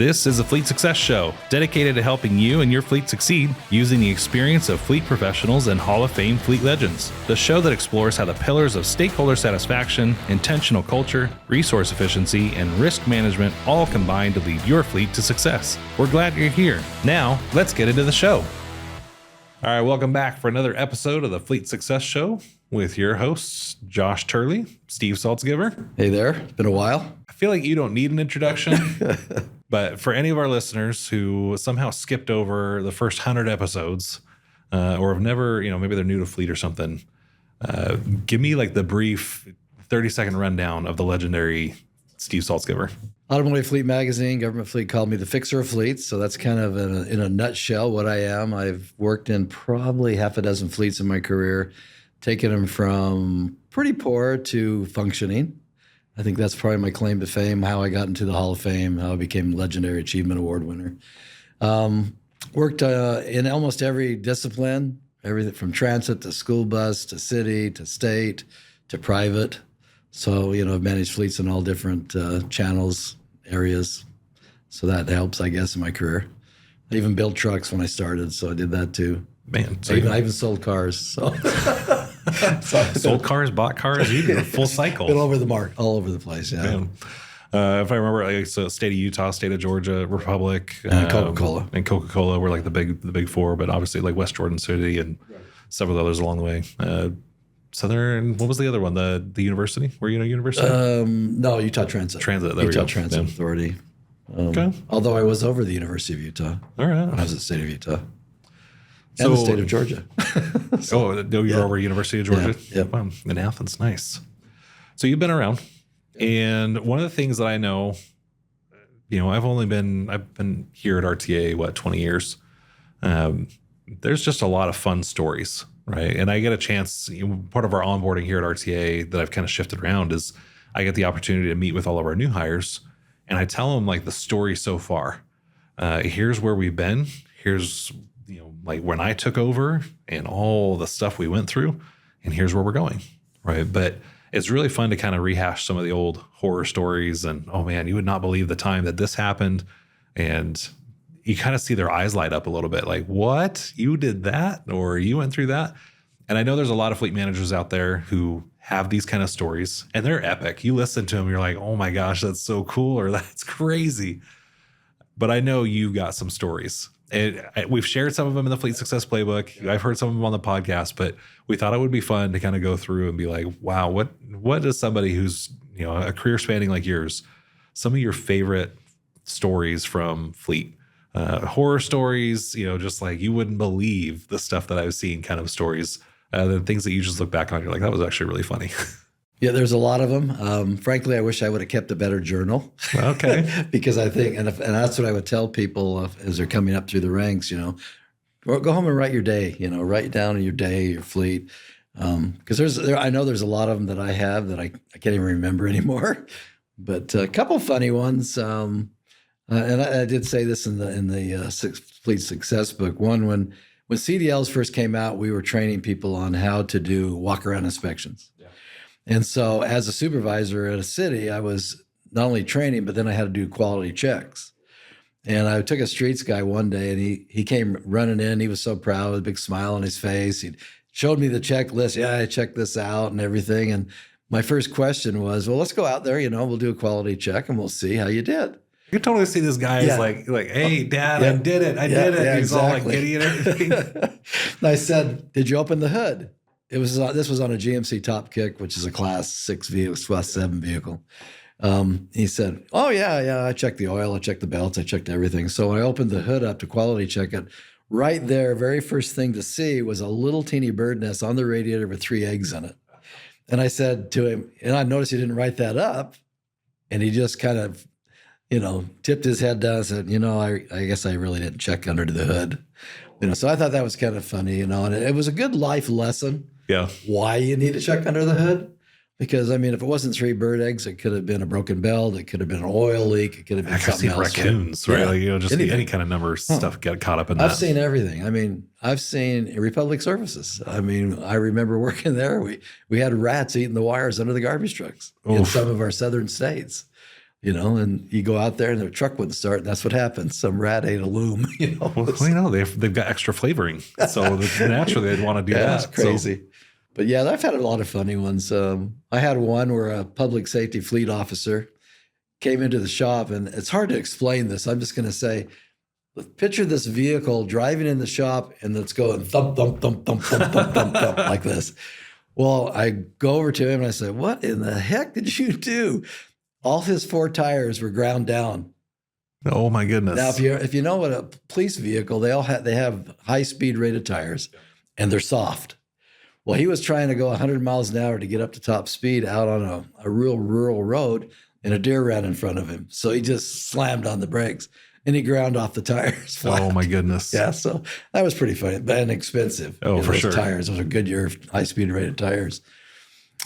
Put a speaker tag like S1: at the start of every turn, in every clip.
S1: This is a Fleet Success Show, dedicated to helping you and your fleet succeed using the experience of fleet professionals and Hall of Fame fleet legends. The show that explores how the pillars of stakeholder satisfaction, intentional culture, resource efficiency, and risk management all combine to lead your fleet to success. We're glad you're here. Now, let's get into the show. All right, welcome back for another episode of the Fleet Success Show with your hosts, Josh Turley, Steve Saltzgiver.
S2: Hey there, it's been a while.
S1: I feel like you don't need an introduction. But for any of our listeners who somehow skipped over the first 100 episodes or have never, maybe they're new to fleet or something, give me like the brief 30-second rundown of the legendary Steve Saltzgiver.
S2: Automotive Fleet Magazine, Government Fleet called me the fixer of fleets. So that's kind of in a nutshell what I am. I've worked in probably half a dozen fleets in my career, taken them from pretty poor to functioning. I think that's probably my claim to fame, how I got into the Hall of Fame, how I became Legendary Achievement Award winner. Worked in almost every discipline, everything from transit to school bus to city to state to private. So, I've managed fleets in all different channels, areas. So that helps, I guess, in my career. I even built trucks when I started, so I did that too.
S1: Man,
S2: so I even sold cars. So.
S1: Sold cars, bought cars, you did a full cycle.
S2: Been over the mark, all over the place, yeah.
S1: If I remember, so state of Utah, state of Georgia, Republic,
S2: and Coca-Cola.
S1: And Coca-Cola were like the big four, but obviously like West Jordan City and several others along the way. Southern, what was the other one? The university? Were you in a university?
S2: No, Utah Transit.
S1: Transit, there
S2: Utah
S1: we go.
S2: Transit Authority.
S1: Okay.
S2: Although I was over the University of Utah.
S1: All right.
S2: When I was at the state of Utah. And the state of Georgia.
S1: You were over University of Georgia?
S2: Yeah.
S1: Wow, in Athens, nice. So you've been around. And one of the things that I know, I've been here at RTA, 20 years. There's just a lot of fun stories, right? And I get a chance, part of our onboarding here at RTA that I've kind of shifted around is I get the opportunity to meet with all of our new hires and I tell them like the story so far. Here's where we've been. Here's, like when I took over and all the stuff we went through, and here's where we're going, right? But it's really fun to kind of rehash some of the old horror stories and, oh man, you would not believe the time that this happened. And you kind of see their eyes light up a little bit like, what? You did that? Or you went through that? And I know there's a lot of fleet managers out there who have these kind of stories and they're epic. You listen to them, you're like, oh my gosh, that's so cool, or that's crazy. But I know you got some stories. We've shared some of them in the Fleet Success Playbook. I've heard some of them on the podcast, but we thought it would be fun to kind of go through and be like, wow, what is somebody who's, a career spanning like yours, some of your favorite stories from fleet, horror stories, just like you wouldn't believe the stuff that I've seen kind of stories, the things that you just look back on, you're like, that was actually really funny.
S2: Yeah, there's a lot of them. Frankly, I wish I would have kept a better journal.
S1: Okay.
S2: Because I think, and that's what I would tell people as they're coming up through the ranks, go home and write your day, write down your day, your fleet. Because I know there's a lot of them that I have that I can't even remember anymore. But a couple funny ones. And I did say this in the Fleet Success book. One, when CDLs first came out, we were training people on how to do walk-around inspections. And so as a supervisor at a city, I was not only training, but then I had to do quality checks. And I took a streets guy one day and he came running in. He was so proud with a big smile on his face. He showed me the checklist. Yeah, I checked this out and everything. And my first question was, well, let's go out there, we'll do a quality check and we'll see how you did.
S1: You can totally see this guy is like, hey, Dad, I did it. I did it.
S2: Yeah,
S1: He's
S2: exactly.
S1: all like giddy and everything.
S2: And I said, did you open the hood? This was on a GMC Top Kick, which is a Class 6 vehicle, Class 7 vehicle. He said, oh, yeah, I checked the oil, I checked the belts, I checked everything. So when I opened the hood up to quality check it, right there, very first thing to see was a little teeny bird nest on the radiator with 3 eggs in it. And I said to him, and I noticed he didn't write that up. And he just kind of, tipped his head down and said, I guess I really didn't check under the hood. So I thought that was kind of funny, and it was a good life lesson.
S1: Yeah.
S2: Why you need to check under the hood. Because, if it wasn't 3 bird eggs, it could have been a broken belt. It could have been an oil leak. It could have been something else.
S1: Raccoons, right?
S2: Yeah.
S1: Just any kind of number stuff get caught up in that.
S2: I've seen everything. I've seen Republic Services. I remember working there. We had rats eating the wires under the garbage trucks in some of our southern states. and you go out there and their truck wouldn't start, and that's what happens. Some rat ate a loom,
S1: Well, they've got extra flavoring, so naturally they'd want to do that.
S2: It's crazy. So. But yeah, I've had a lot of funny ones. I had one where a public safety fleet officer came into the shop, and it's hard to explain this. I'm just going to say, picture this vehicle driving in the shop, and it's going thump, thump, thump, thump, thump, thump, thump, thump, like this. Well, I go over to him and I said, "What in the heck did you do?" All his 4 tires were ground down.
S1: Oh my goodness!
S2: Now, if you know what a police vehicle, they have high speed rated tires, and they're soft. Well, he was trying to go 100 miles an hour to get up to top speed out on a real rural road, and a deer ran in front of him. So he just slammed on the brakes, and he ground off the tires flat.
S1: Oh, my goodness.
S2: Yeah, so that was pretty funny, but inexpensive.
S1: Oh, for sure.
S2: Tires, those are Goodyear high-speed rated tires.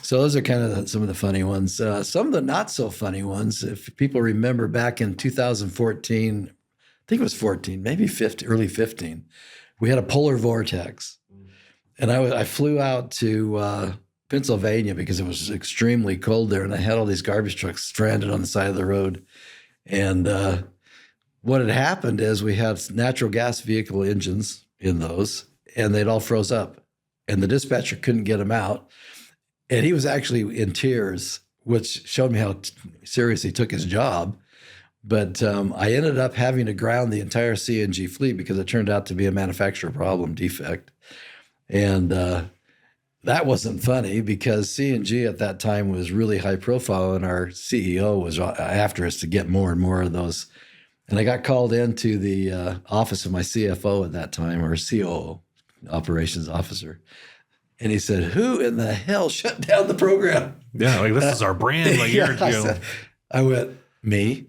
S2: So those are kind of some of the funny ones. Some of the not so funny ones, if people remember back in 2014, I think it was 14, maybe 15, early 15, we had a polar vortex. And I flew out to Pennsylvania because it was extremely cold there, and I had all these garbage trucks stranded on the side of the road. And what had happened is we had natural gas vehicle engines in those, and they'd all froze up. And the dispatcher couldn't get them out. And he was actually in tears, which showed me how serious he took his job. But I ended up having to ground the entire CNG fleet because it turned out to be a manufacturer problem defect. And that wasn't funny because CNG at that time was really high profile, and our CEO was after us to get more and more of those. And I got called into the office of my CFO at that time, or COO, operations officer. And he said, "Who in the hell shut down the program?"
S1: Yeah, like this is our brand. Like
S2: I went, "Me?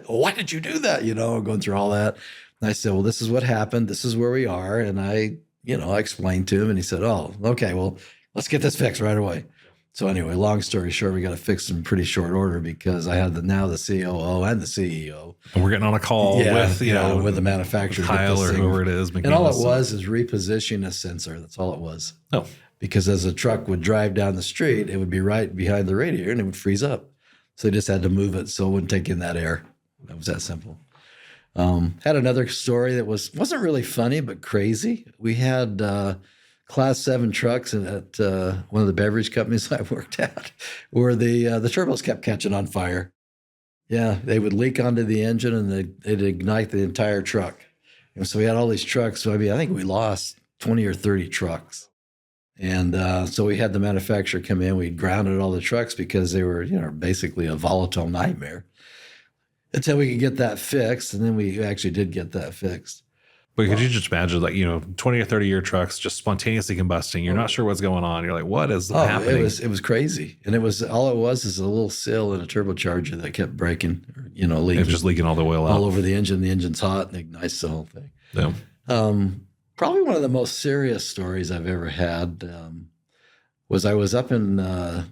S2: Why did you do that?" Going through all that. And I said, "Well, this is what happened. This is where we are." And I explained to him, and he said, "Oh, okay, well, let's get this fixed right away." So anyway, long story short, we got to fix in pretty short order because I had the COO and the CEO.
S1: And we're getting on a call with
S2: the manufacturer,
S1: Kyle or whoever it is.
S2: And all it was is repositioning a sensor. That's all it was.
S1: Oh.
S2: Because as a truck would drive down the street, it would be right behind the radiator and it would freeze up. So they just had to move it so it wouldn't take in that air. That was that simple. Had another story that wasn't really funny, but crazy. We had Class 7 trucks at one of the beverage companies I worked at where the turbos kept catching on fire. Yeah, they would leak onto the engine and they'd ignite the entire truck. And so we had all these trucks. So I think we lost 20 or 30 trucks. And so we had the manufacturer come in. We grounded all the trucks because they were, basically a volatile nightmare until we could get that fixed. And then we actually did get that fixed.
S1: But could you just imagine, 20 or 30-year trucks just spontaneously combusting? You're not sure what's going on. You're like, what is happening?
S2: It was crazy. And all it was is a little seal in a turbocharger that kept breaking, leaking.
S1: It was just leaking all the oil out.
S2: All over the engine. The engine's hot and ignites the whole thing.
S1: Yeah.
S2: Probably one of the most serious stories I've ever had was I was up in the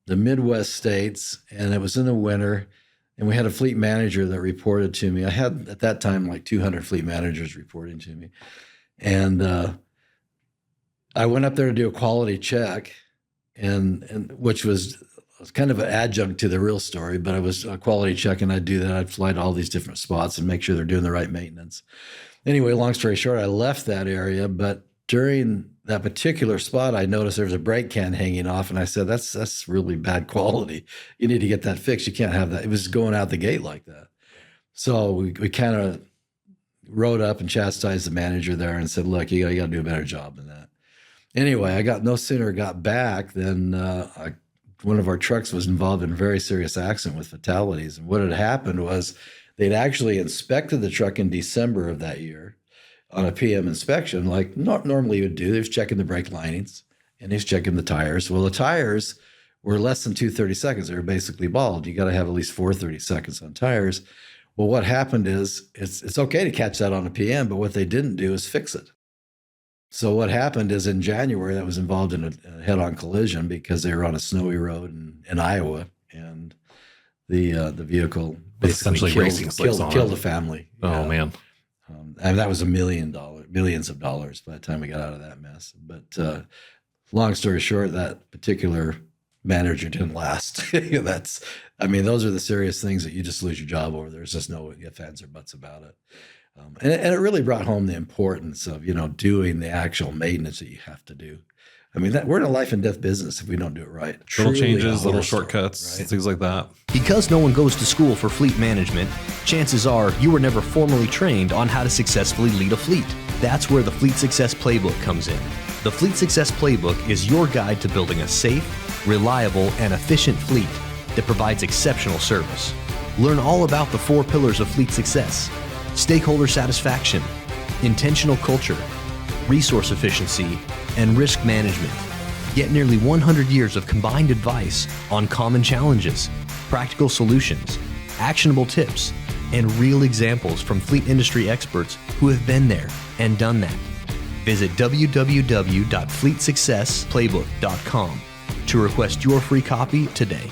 S2: Midwest states, and it was in the winter. And we had a fleet manager that reported to me. I had, at that time, like 200 fleet managers reporting to me. And I went up there to do a quality check, and which was kind of an adjunct to the real story, but it was a quality check, and I'd do that. I'd fly to all these different spots and make sure they're doing the right maintenance. Anyway, long story short, I left that area, but during that particular spot, I noticed there was a brake can hanging off, and I said, that's really bad quality. You need to get that fixed. You can't have that. It was going out the gate like that. So we kind of rode up and chastised the manager there and said, look, you got to do a better job than that. Anyway, I no sooner got back than one of our trucks was involved in a very serious accident with fatalities. And what had happened was they'd actually inspected the truck in December of that year on a PM inspection, like normally you would do. He was checking the brake linings and he was checking the tires. Well, the tires were less than 2 30-seconds. They were basically bald. You got to have at least 4 30-seconds on tires. Well, what happened is it's okay to catch that on a PM, but what they didn't do is fix it. So what happened is in January, that was involved in a head-on collision because they were on a snowy road in Iowa, and the vehicle basically killed a family.
S1: Oh, man.
S2: And that was millions of dollars by the time we got out of that mess. But long story short, that particular manager didn't last. Those are the serious things that you just lose your job over. There's just no ifs, ands, or buts about it. And it really brought home the importance of, doing the actual maintenance that you have to do. We're in a life and death business if we don't do it right.
S1: Little changes, little shortcuts, right? Things like that.
S3: Because no one goes to school for fleet management, chances are you were never formally trained on how to successfully lead a fleet. That's where the Fleet Success Playbook comes in. The Fleet Success Playbook is your guide to building a safe, reliable, and efficient fleet that provides exceptional service. Learn all about the 4 pillars of fleet success: stakeholder satisfaction, intentional culture, resource efficiency, and risk management. Get nearly 100 years of combined advice on common challenges, practical solutions, actionable tips, and real examples from fleet industry experts who have been there and done that. Visit www.fleetsuccessplaybook.com to request your free copy today.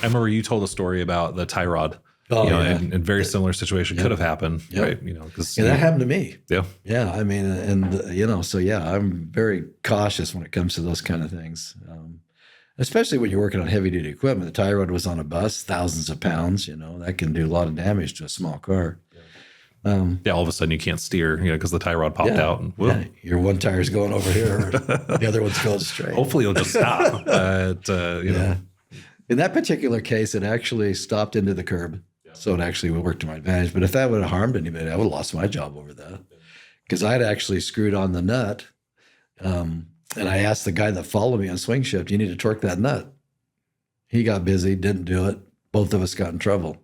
S1: I remember you told a story about the tie rod. In very similar situation could have happened, right? Because
S2: that happened to me.
S1: Yeah.
S2: Yeah. I'm very cautious when it comes to those kind of things. Especially when you're working on heavy duty equipment. The tie rod was on a bus, thousands of pounds, that can do a lot of damage to a small car.
S1: All of a sudden you can't steer, because the tie rod popped out. And
S2: your one tire's going over here, the other one's going straight.
S1: Hopefully it'll just stop.
S2: In that particular case, it actually stopped into the curb. So it actually would work to my advantage. But if that would have harmed anybody, I would have lost my job over that. Because I'd actually screwed on the nut. And I asked the guy that followed me on swing shift, you need to torque that nut. He got busy, didn't do it. Both of us got in trouble.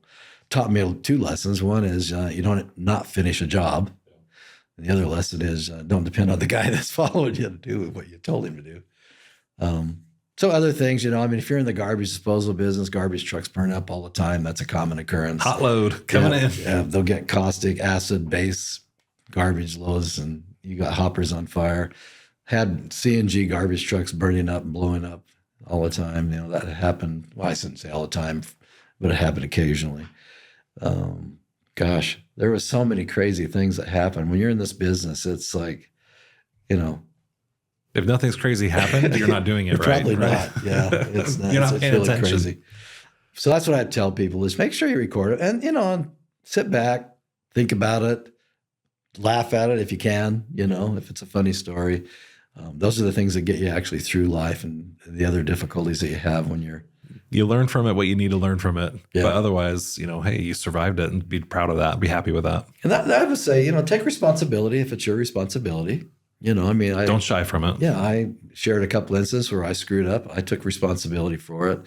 S2: Taught me 2 lessons. One is you don't not finish a job. And the other lesson is don't depend on the guy that's following you to do what you told him to do. So other things, if you're in the garbage disposal business, garbage trucks burn up all the time. That's a common occurrence.
S1: Hot load coming in.
S2: Yeah, they'll get caustic, acid, base garbage loads, and you got hoppers on fire. Had CNG garbage trucks burning up and blowing up all the time. That happened. Well, I shouldn't say all the time, but it happened occasionally. Gosh, there was so many crazy things that happen. When you're in this business, it's like,
S1: if nothing's crazy happened, you're not doing it right.
S2: Probably not. Yeah, it's not.
S1: You're not paying
S2: really
S1: attention.
S2: Crazy. So that's what I tell people is make sure you record it and, sit back, think about it, laugh at it if you can, if it's a funny story. Those are the things that get you actually through life and the other difficulties that you have when
S1: you learn from it what you need to learn from it. Yeah. But otherwise, hey, you survived it and be proud of that. Be happy with that.
S2: And that I would say, take responsibility if it's your responsibility. I
S1: don't shy from it.
S2: Yeah, I shared a couple instances where I screwed up. I took responsibility for it,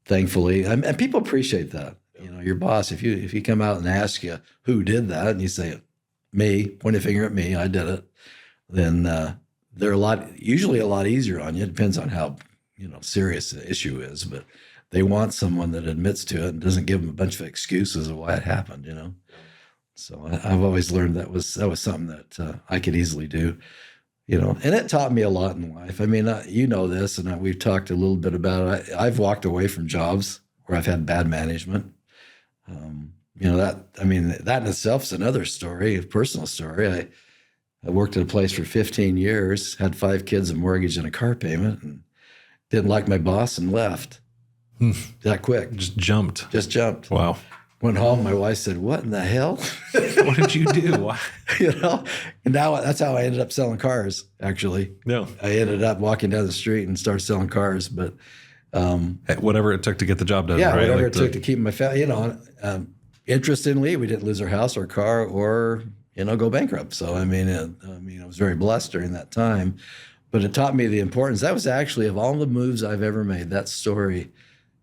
S2: thankfully, and people appreciate that. Your boss, if you come out and ask you who did that, and you say me, point a finger at me, I did it, then they're usually a lot easier on you. It depends on how serious the issue is, but they want someone that admits to it and doesn't give them a bunch of excuses of why it happened. So I've always learned that was something that I could easily do, and it taught me a lot in life. This, and we've talked a little bit about it. I've walked away from jobs where I've had bad management. That in itself is another story, a personal story. I worked at a place for 15 years, had 5 kids, a mortgage, and a car payment, and didn't like my boss and left that quick.
S1: Just jumped.
S2: Wow. Went home. My wife said, "What in the hell?
S1: What did you do?"
S2: And now that's how I ended up selling cars. Actually,
S1: no,
S2: I ended up walking down the street and started selling cars. But
S1: whatever it took to get the job done.
S2: Yeah,
S1: right?
S2: whatever it took to keep my family. Interestingly, we didn't lose our house or car or go bankrupt. So I was very blessed during that time. But it taught me the importance. That was actually, of all the moves I've ever made, that story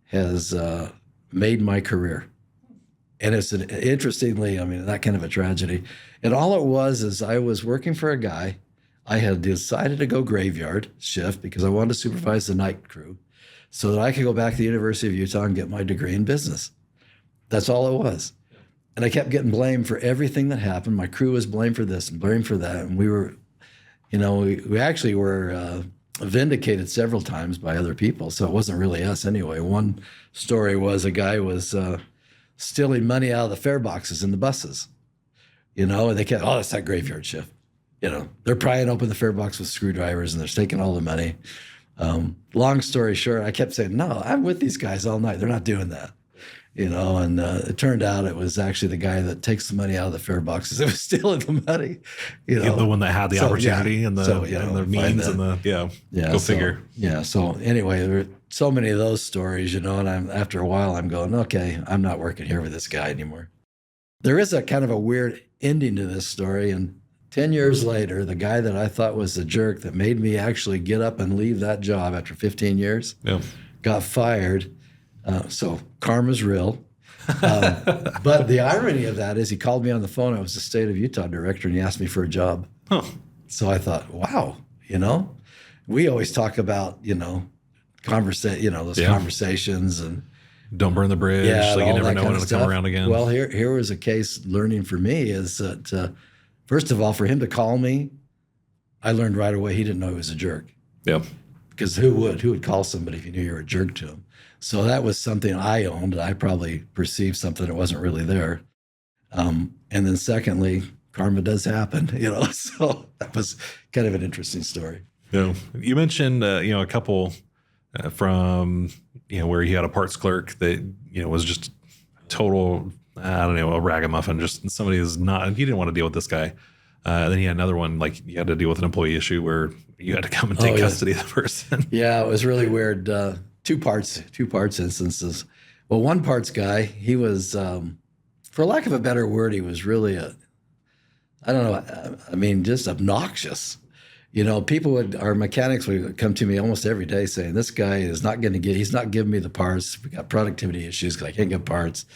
S2: has made my career. And it's interestingly, that kind of a tragedy. And all it was is I was working for a guy. I had decided to go graveyard shift because I wanted to supervise the night crew so that I could go back to the University of Utah and get my degree in business. That's all it was. And I kept getting blamed for everything that happened. My crew was blamed for this and blamed for that. And we were, we actually were vindicated several times by other people. So it wasn't really us anyway. One story was a guy was stealing money out of the fare boxes in the buses, and they kept, that's that graveyard shift. They're prying open the fare box with screwdrivers and they're taking all the money. Long story short, I kept saying, no, I'm with these guys all night. They're not doing that. And it turned out it was actually the guy that takes the money out of the fare boxes that was stealing the money.
S1: The one that had the opportunity and the
S2: and
S1: the means and go figure.
S2: Yeah. So anyway, there were so many of those stories, and after a while I'm going, okay, I'm not working here with this guy anymore. There is a kind of a weird ending to this story. And 10 years later, the guy that I thought was the jerk that made me actually get up and leave that job after 15 years got fired. So karma's real. But the irony of that is he called me on the phone. I was the state of Utah director, and he asked me for a job.
S1: Huh.
S2: So I thought, wow, we always talk about, those conversations and
S1: don't burn the bridge.
S2: Yeah,
S1: like you never know when it'll
S2: stuff.
S1: come around again.
S2: Well, here was a case learning for me is that, first of all, for him to call me, I learned right away he didn't know he was a jerk.
S1: Yeah.
S2: Because who would call somebody if you knew you were a jerk to him? So that was something I owned. I probably perceived something that wasn't really there. And then secondly, karma does happen, so that was kind of an interesting story.
S1: Yeah. You mentioned, a couple from, where you had a parts clerk that, was just total, I don't know, a ragamuffin, just somebody who's not, you didn't want to deal with this guy. Then you had another one, like you had to deal with an employee issue where you had to come and take custody of the person.
S2: Yeah, it was really weird. Two parts instances. Well, one parts guy, he was, for lack of a better word, he was really just obnoxious. Our mechanics would come to me almost every day saying, this guy is not he's not giving me the parts. We got productivity issues because I can't get parts.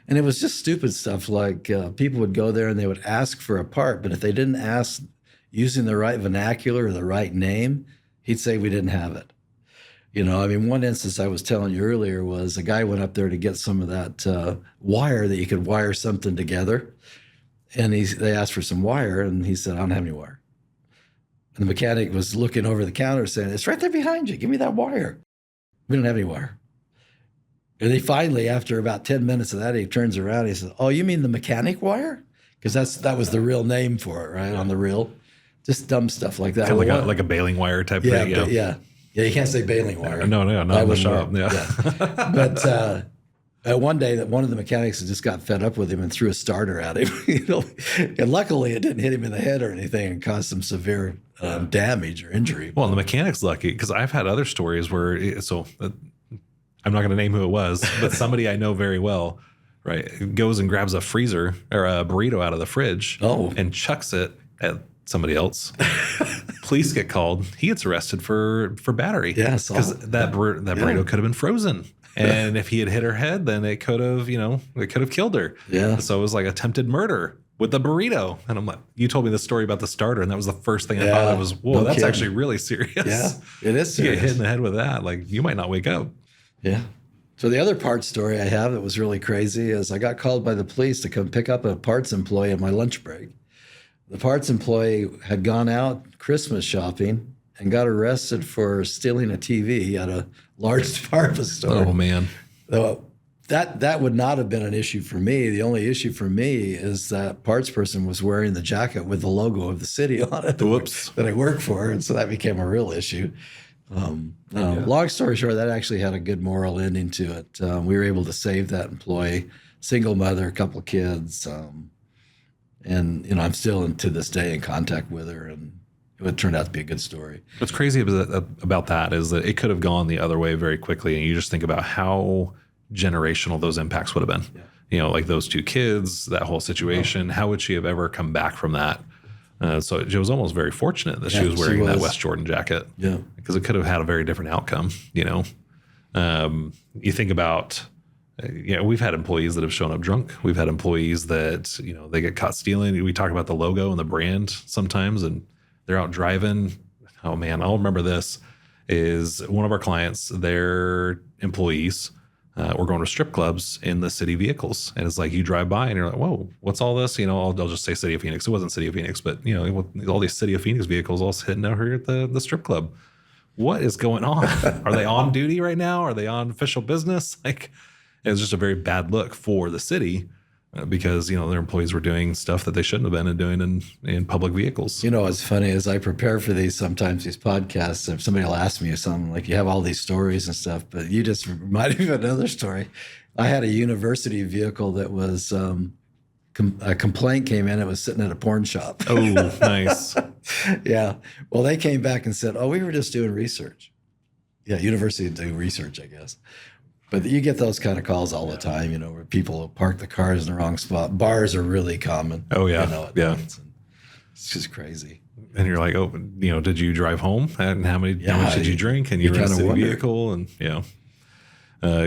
S2: And it was just stupid stuff like people would go there and they would ask for a part, but if they didn't ask using the right vernacular or the right name, he'd say we didn't have it. One instance I was telling you earlier was a guy went up there to get some of that wire that you could wire something together. And they asked for some wire, and he said, I don't have any wire. And the mechanic was looking over the counter saying, it's right there behind you. Give me that wire. We don't have any wire. And he finally, after about 10 minutes of that, he turns around and he says, oh, you mean the mechanic wire? Because that was the real name for it, right, on the reel. Just dumb stuff like that.
S1: Kind of like a baling wire type thing.
S2: Yeah, you can't say baling wire.
S1: No, not in the shop.
S2: Yeah. But one day, that one of the mechanics just got fed up with him and threw a starter at him. And luckily, it didn't hit him in the head or anything and cause some severe damage or injury.
S1: Well, the mechanic's lucky because I've had other stories where I'm not going to name who it was, but somebody I know very well, right, goes and grabs a freezer or a burrito out of the fridge and chucks it at somebody else. Police get called. He gets arrested for battery.
S2: Yeah,
S1: because that burrito could have been frozen. And if he had hit her head, then it could have killed her.
S2: Yeah.
S1: So it was like attempted murder with the burrito. And I'm like, you told me the story about the starter, and that was the first thing I thought of was, whoa, that's actually really serious.
S2: Yeah, it is serious.
S1: You get hit in the head with that, like you might not wake up.
S2: Yeah. So the other part story I have that was really crazy is I got called by the police to come pick up a parts employee at my lunch break. The parts employee had gone out Christmas shopping and got arrested for stealing a TV at a large department store.
S1: Oh, man.
S2: That would not have been an issue for me. The only issue for me is that parts person was wearing the jacket with the logo of the city on it.
S1: Whoops.
S2: That I work for, and so that became a real issue. Long story short, that actually had a good moral ending to it. We were able to save that employee, single mother, a couple of kids, and I'm still to this day in contact with her, and it turned out to be a good story.
S1: What's crazy about that is that it could have gone the other way very quickly, and you just think about how generational those impacts would have been. Yeah. Like those two kids, that whole situation. How would she have ever come back from that? So it was almost very fortunate that she was wearing that West Jordan jacket. Yeah, because it could have had a very different outcome. You think about. We've had employees that have shown up drunk. We've had employees that, they get caught stealing. We talk about the logo and the brand sometimes, and they're out driving. Oh man, I'll remember this is one of our clients, their employees were going to strip clubs in the city vehicles. And it's like, you drive by and you're like, whoa, what's all this? I'll just say City of Phoenix. It wasn't City of Phoenix, but all these City of Phoenix vehicles all sitting out here at the strip club. What is going on? Are they on duty right now? Are they on official business? It was just a very bad look for the city because, you know, their employees were doing stuff that they shouldn't have been doing in public vehicles.
S2: You know, what's funny is I prepare for sometimes these podcasts. If somebody will ask me something like, you have all these stories and stuff, but you just reminded me of another story. I had a university vehicle that was, a complaint came in. It was sitting at a porn shop.
S1: Oh, nice.
S2: Yeah. Well, they came back and said, oh, we were just doing research. Yeah, university do research, I guess. But you get those kind of calls all the time, you know, where people park the cars in the wrong spot. Bars are really common.
S1: Oh, yeah.
S2: You know,
S1: Yeah.
S2: It's just crazy.
S1: And you're like, oh, you know, did you drive home? And how much did you drink? And you were in a city vehicle. And, you know,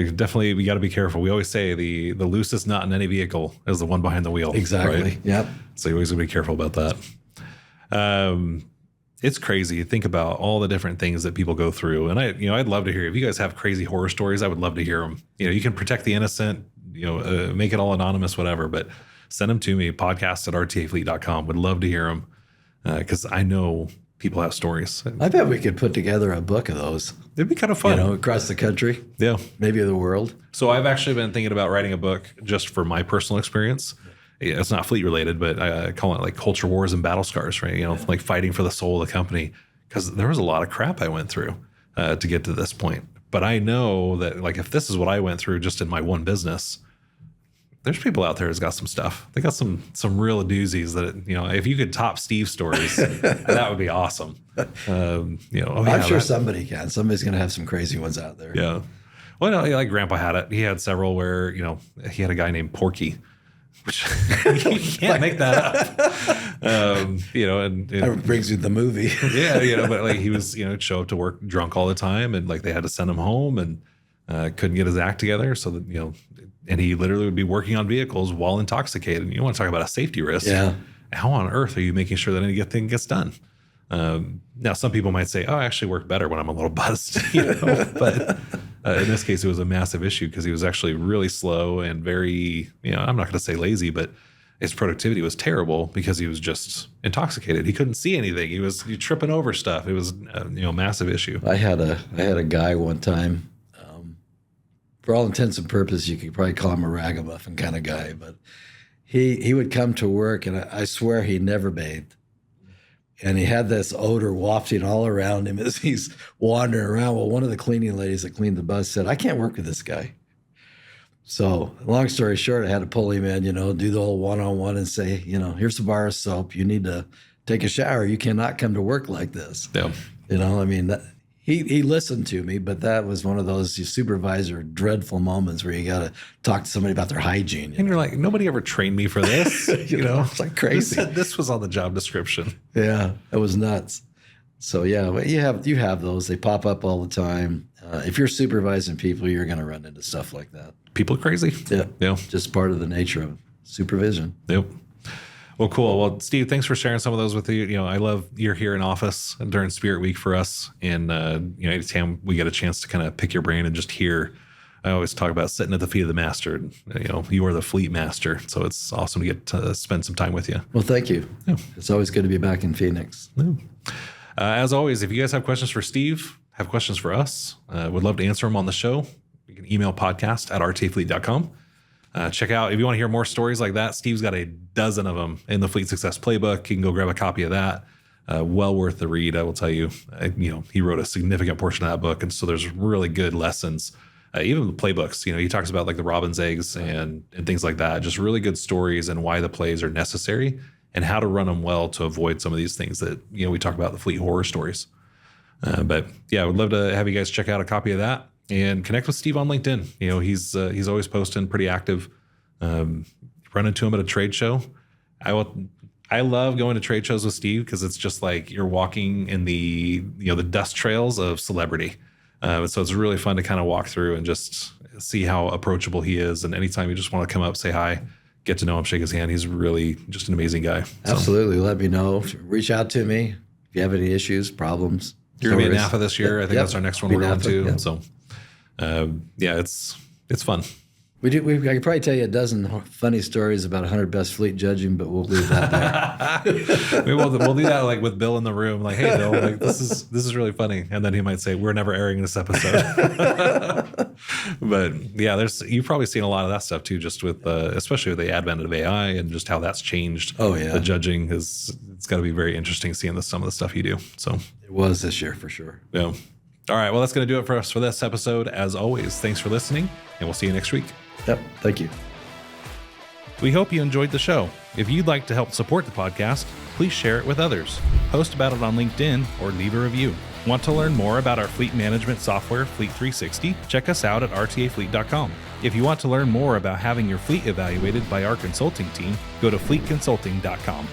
S1: definitely, we got to be careful. We always say the loosest knot in any vehicle is the one behind the wheel.
S2: Exactly.
S1: Right?
S2: Yep.
S1: So you always got to be careful about that. It's crazy. Think about all the different things that people go through. And I'd love to hear, if you guys have crazy horror stories, I would love to hear them. You know, you can protect the innocent, you know, make it all anonymous, whatever, but send them to me, podcast@rtafleet.com. Would love to hear them. Cause I know people have stories.
S2: I bet we could put together a book of those.
S1: It'd be kind of fun.
S2: You know, across the country.
S1: Yeah.
S2: Maybe the world.
S1: So I've actually been thinking about writing a book just for my personal experience. It's not fleet related, but I call it like culture wars and battle scars, right? You know, like fighting for the soul of the company, because there was a lot of crap I went through to get to this point. But I know that, like, if this is what I went through just in my one business, there's people out there who's got some stuff. They got some real doozies that, you know, if you could top Steve's stories, that would be awesome. You know,
S2: I'm sure somebody can. Somebody's going to have some crazy ones out there.
S1: Yeah. Well, no, like Grandpa had it. He had several where, you know, he had a guy named Porky. Which you can't make that up, you know, and
S2: that brings you the movie.
S1: Yeah, you know, but like he was, you know, show up to work drunk all the time, and like they had to send him home, and couldn't get his act together. So that, you know, and he literally would be working on vehicles while intoxicated. And you want to talk about a safety risk?
S2: Yeah.
S1: How on earth are you making sure that anything gets done? Now, some people might say, "Oh, I actually work better when I'm a little buzzed," you know, but. In this case, it was a massive issue because he was actually really slow and very, you know, I'm not going to say lazy, but his productivity was terrible because he was just intoxicated. He couldn't see anything. He was tripping over stuff. It was, you know, a massive issue.
S2: I had a guy one time, for all intents and purposes, you could probably call him a ragamuffin kind of guy, but he would come to work, and I swear he never bathed. And he had this odor wafting all around him as he's wandering around. Well, one of the cleaning ladies that cleaned the bus said, I can't work with this guy. So long story short, I had to pull him in, you know, do the whole one-on-one and say, you know, here's a bar of soap. You need to take a shower. You cannot come to work like this.
S1: Yeah.
S2: You know, I mean, he listened to me, but that was one of those supervisor dreadful moments where you got to talk to somebody about their hygiene.
S1: And you're like, nobody ever trained me for this. you know,
S2: it's like crazy.
S1: This was on the job description.
S2: Yeah, it was nuts. So yeah, but you have those. They pop up all the time. If you're supervising people, you're going to run into stuff like that.
S1: People are crazy.
S2: Yeah.
S1: Yeah.
S2: Just part of the nature of supervision.
S1: Yep. Well, cool. Well, Steve, thanks for sharing some of those with you. You know, I love you're here in office during Spirit Week for us. And, you know, anytime we get a chance to kind of pick your brain and just hear, I always talk about sitting at the feet of the master. And, you know, you are the fleet master. So it's awesome to get to spend some time with you.
S2: Well, thank you. Yeah. It's always good to be back in Phoenix.
S1: Yeah. As always, if you guys have questions for Steve, have questions for us, would love to answer them on the show. You can email podcast@rtafleet.com. Check out, if you want to hear more stories like that, Steve's got a dozen of them in the Fleet Success Playbook. You can go grab a copy of that. Well worth the read, I will tell you. You know, he wrote a significant portion of that book, and so there's really good lessons. Even the playbooks, you know, he talks about like the robin's eggs and things like that. Just really good stories and why the plays are necessary and how to run them well to avoid some of these things that, you know, we talk about the fleet horror stories. But yeah, I would love to have you guys check out a copy of that. And connect with Steve on LinkedIn. You know, he's always posting, pretty active. Run into him at a trade show. I love going to trade shows with Steve because it's just like you're walking in the, you know, the dust trails of celebrity. So it's really fun to kind of walk through and just see how approachable he is. And anytime you just want to come up, say hi, get to know him, shake his hand. He's really just an amazing guy. So.
S2: Absolutely. Let me know. Reach out to me if you have any issues, problems.
S1: You're going to be at NAFA this year. I think that's our next one we're going to.
S2: Yep.
S1: So. Yeah, it's fun.
S2: I could probably tell you a dozen funny stories about 100 best fleet judging, but we'll leave that there.
S1: Maybe we'll do that like with Bill in the room. Like, hey, Bill, like this is really funny, and then he might say, "We're never airing this episode." But yeah, you've probably seen a lot of that stuff too, just with especially with the advent of AI and just how that's changed.
S2: Oh yeah,
S1: the judging it's got to be very interesting seeing some of the stuff you do. So
S2: it was this year for sure.
S1: Yeah. All right. Well, that's going to do it for us for this episode. As always, thanks for listening, and we'll see you next week.
S2: Yep. Thank you.
S1: We hope you enjoyed the show. If you'd like to help support the podcast, please share it with others. Post about it on LinkedIn or leave a review. Want to learn more about our fleet management software, Fleet 360? Check us out at rtafleet.com. If you want to learn more about having your fleet evaluated by our consulting team, go to fleetconsulting.com.